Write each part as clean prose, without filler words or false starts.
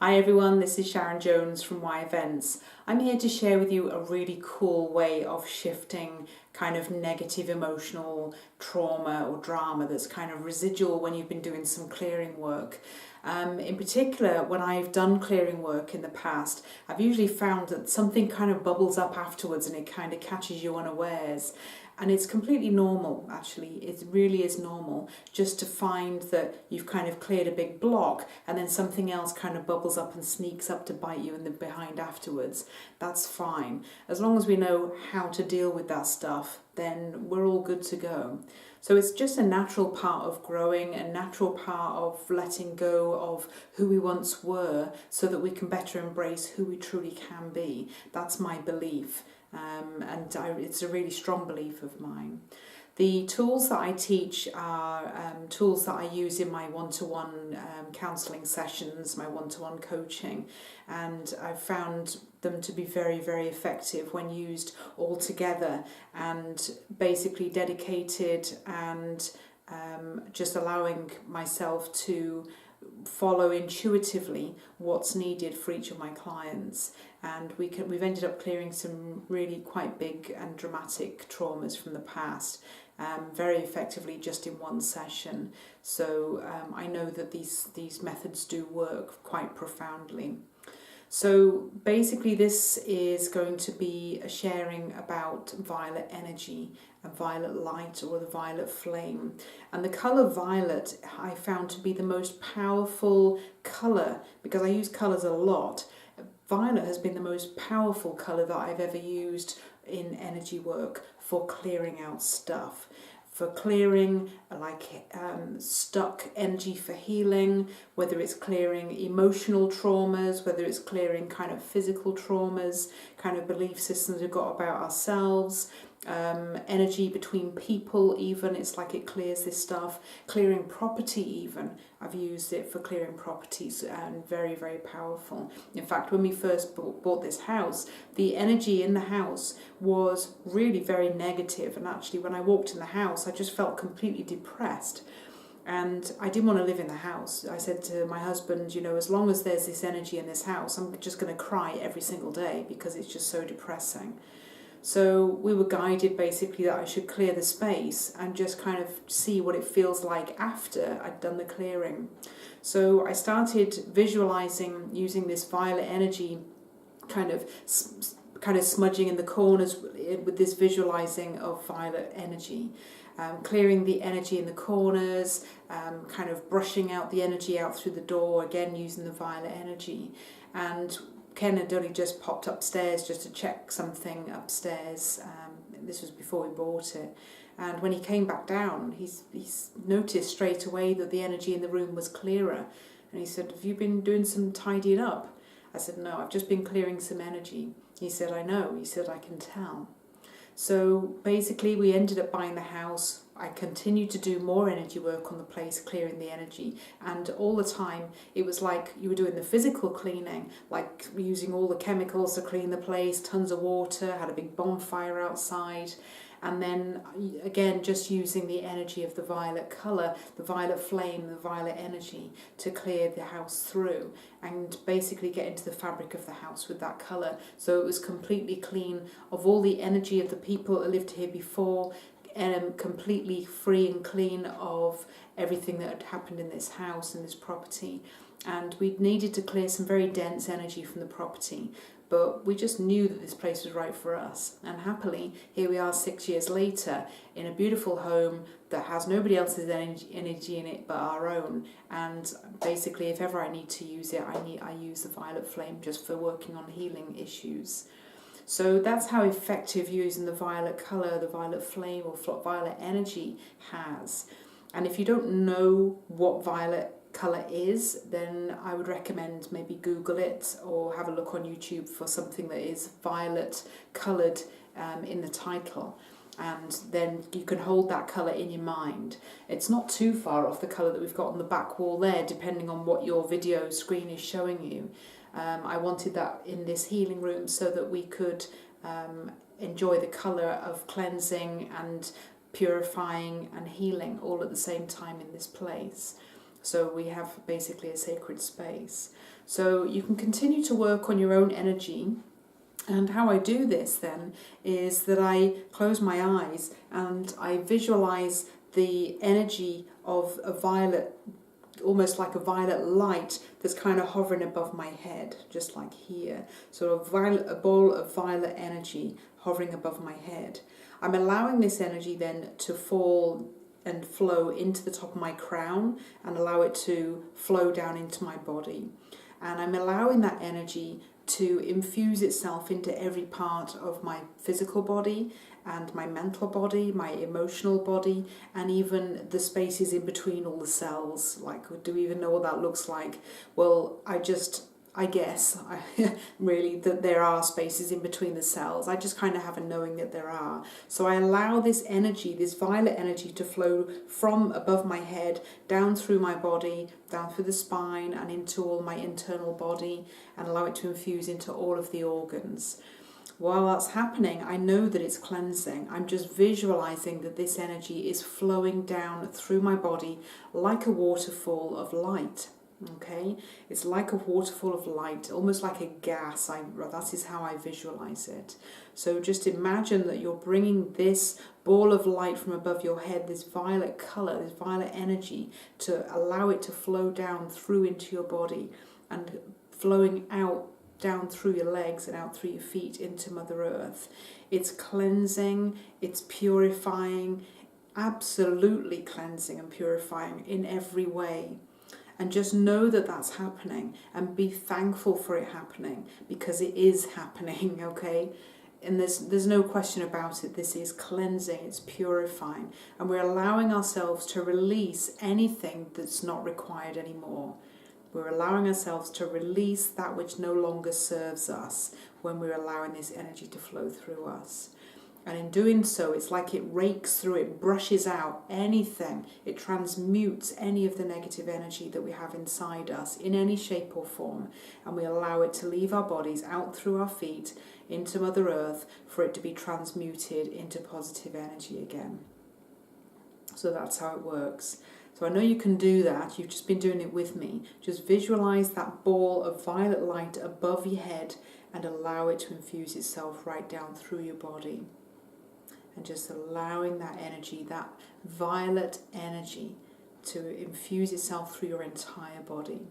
Hi everyone, this is Sharon Jones from WhyEvents. I'm here to share with you a really cool way of shifting kind of negative emotional trauma or drama that's kind of residual when you've been doing some clearing work. In particular, when I've done clearing work in the past, I've usually found that something kind of bubbles up afterwards and it kind of catches you unawares. And it's completely normal, actually. It really is normal just to find that you've kind of cleared a big block and then something else kind of bubbles up and sneaks up to bite you in the behind afterwards. That's fine. As long as we know how to deal with that stuff, then we're all good to go. So it's just a natural part of growing, a natural part of letting go of who we once were so that we can better embrace who we truly can be. That's my belief. It's a really strong belief of mine. The tools that I teach are tools that I use in my one-to-one counselling sessions, my one-to-one coaching, and I've found them to be very, very effective when used all together and basically dedicated and just allowing myself to follow intuitively what's needed for each of my clients, and we've ended up clearing some really quite big and dramatic traumas from the past very effectively just in one session. So I know that these methods do work quite profoundly. So basically this is going to be a sharing about violet energy and violet light, or the violet flame. And the colour violet I found to be the most powerful colour, because I use colours a lot. Violet has been the most powerful colour that I've ever used in energy work for clearing out stuff. For clearing stuck energy, for healing, whether it's clearing emotional traumas, whether it's clearing kind of physical traumas, kind of belief systems we've got about ourselves, energy between people even, it's like it clears this stuff. Clearing property even, I've used it for clearing properties, and very, very powerful. In fact, when we first bought this house, the energy in the house was really very negative, and actually when I walked in the house I just felt completely depressed. And I didn't want to live in the house. I said to my husband, you know, as long as there's this energy in this house, I'm just going to cry every single day because it's just so depressing. So we were guided basically that I should clear the space and just kind of see what it feels like after I'd done the clearing. So I started visualizing using this violet energy, kind of smudging in the corners with this visualizing of violet energy. Clearing the energy in the corners, kind of brushing out the energy out through the door, again using the violet energy. And Ken had only just popped upstairs just to check something upstairs. This was before we bought it. And when he came back down, he's noticed straight away that the energy in the room was clearer. And he said, "Have you been doing some tidying up?" I said, "No, I've just been clearing some energy." He said, "I know." He said, "I can tell." So basically we ended up buying the house. I continued to do more energy work on the place, clearing the energy, and all the time it was like you were doing the physical cleaning, like using all the chemicals to clean the place, tons of water, had a big bonfire outside, and then again just using the energy of the violet colour, the violet flame, the violet energy to clear the house through and basically get into the fabric of the house with that colour. So it was completely clean of all the energy of the people that lived here before, and completely free and clean of everything that had happened in this house and this property. And we needed to clear some very dense energy from the property, but we just knew that this place was right for us. And happily, here we are 6 years later in a beautiful home that has nobody else's energy in it but our own. And basically, if ever I need to use it, I use the violet flame just for working on healing issues. So that's how effective using the violet colour, the violet flame or violet energy has. And if you don't know what violet colour is, then I would recommend maybe Google it or have a look on YouTube for something that is violet coloured in the title. And then you can hold that colour in your mind. It's not too far off the colour that we've got on the back wall there, depending on what your video screen is showing you. I wanted that in this healing room so that we could enjoy the colour of cleansing and purifying and healing all at the same time in this place. So we have basically a sacred space. So you can continue to work on your own energy. And how I do this then is that I close my eyes and I visualize the energy of a violet, almost like a violet light that's kind of hovering above my head, just like here. So a ball of violet energy hovering above my head. I'm allowing this energy then to fall and flow into the top of my crown and allow it to flow down into my body. And I'm allowing that energy to infuse itself into every part of my physical body and my mental body, my emotional body, and even the spaces in between all the cells. Like, do we even know what that looks like? Well, I guess really that there are spaces in between the cells. I just kind of have a knowing that there are. So I allow this energy, this violet energy, to flow from above my head down through my body, down through the spine and into all my internal body, and allow it to infuse into all of the organs. While that's happening, I know that it's cleansing. I'm just visualizing that this energy is flowing down through my body like a waterfall of light. Okay, it's like a waterfall of light, almost like a gas. That is how I visualize it. So just imagine that you're bringing this ball of light from above your head, this violet color, this violet energy, to allow it to flow down through into your body and flowing out down through your legs and out through your feet into Mother Earth. It's cleansing, it's purifying, absolutely cleansing and purifying in every way. And just know that that's happening and be thankful for it happening, because it is happening, okay? And there's no question about it. This is cleansing, it's purifying. And we're allowing ourselves to release anything that's not required anymore. We're allowing ourselves to release that which no longer serves us when we're allowing this energy to flow through us. And in doing so, it's like it rakes through, it brushes out anything, it transmutes any of the negative energy that we have inside us in any shape or form, and we allow it to leave our bodies out through our feet into Mother Earth for it to be transmuted into positive energy again. So that's how it works. So I know you can do that, you've just been doing it with me. Just visualize that ball of violet light above your head and allow it to infuse itself right down through your body. And just allowing that energy, that violet energy, to infuse itself through your entire body.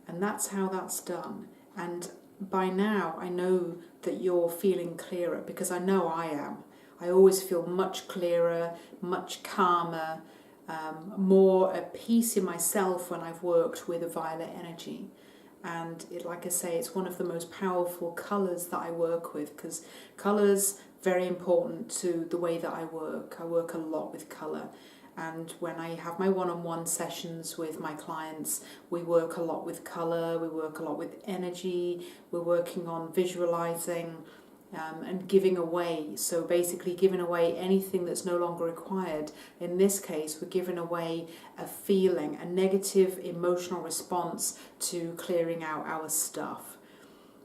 And that's how that's done. And by now I know that you're feeling clearer, because I know I am. I always feel much clearer, much calmer, more at peace in myself when I've worked with a violet energy. And like I say, it's one of the most powerful colours that I work with, because colours very important to the way that I work. I work a lot with colour, and when I have my one-on-one sessions with my clients, we work a lot with colour, we work a lot with energy, we're working on visualising and giving away. So basically giving away anything that's no longer required. In this case, we're giving away a feeling, a negative emotional response to clearing out our stuff.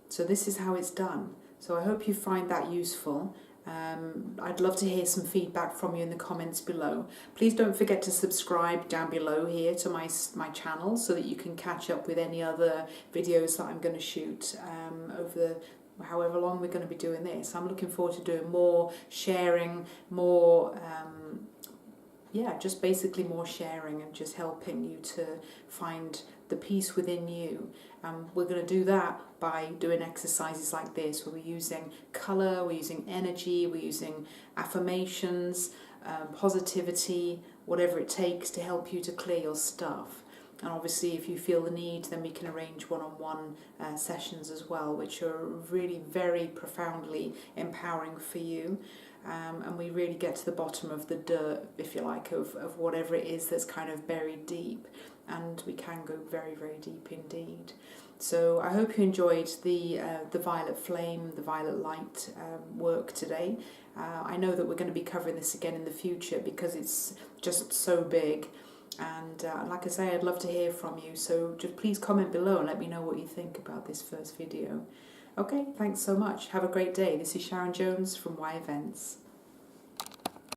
So this is how it's done. So I hope you find that useful. I'd love to hear some feedback from you in the comments below. Please don't forget to subscribe down below here to my channel, so that you can catch up with any other videos that I'm going to shoot over however long we're going to be doing this. I'm looking forward to doing more sharing, more just basically more sharing and just helping you to find the peace within you. We're going to do that by doing exercises like this, where we're using colour, we're using energy, we're using affirmations, positivity, whatever it takes to help you to clear your stuff. And obviously, if you feel the need, then we can arrange one-on-one sessions as well, which are really very profoundly empowering for you. And we really get to the bottom of the dirt, if you like, of whatever it is that's kind of buried deep. And we can go very, very deep indeed. So I hope you enjoyed the violet flame, the violet light work today. I know that we're going to be covering this again in the future, because it's just so big. And like I say, I'd love to hear from you. So just please comment below and let me know what you think about this first video. Okay, thanks so much. Have a great day. This is Sharon Jones from WhyEvents.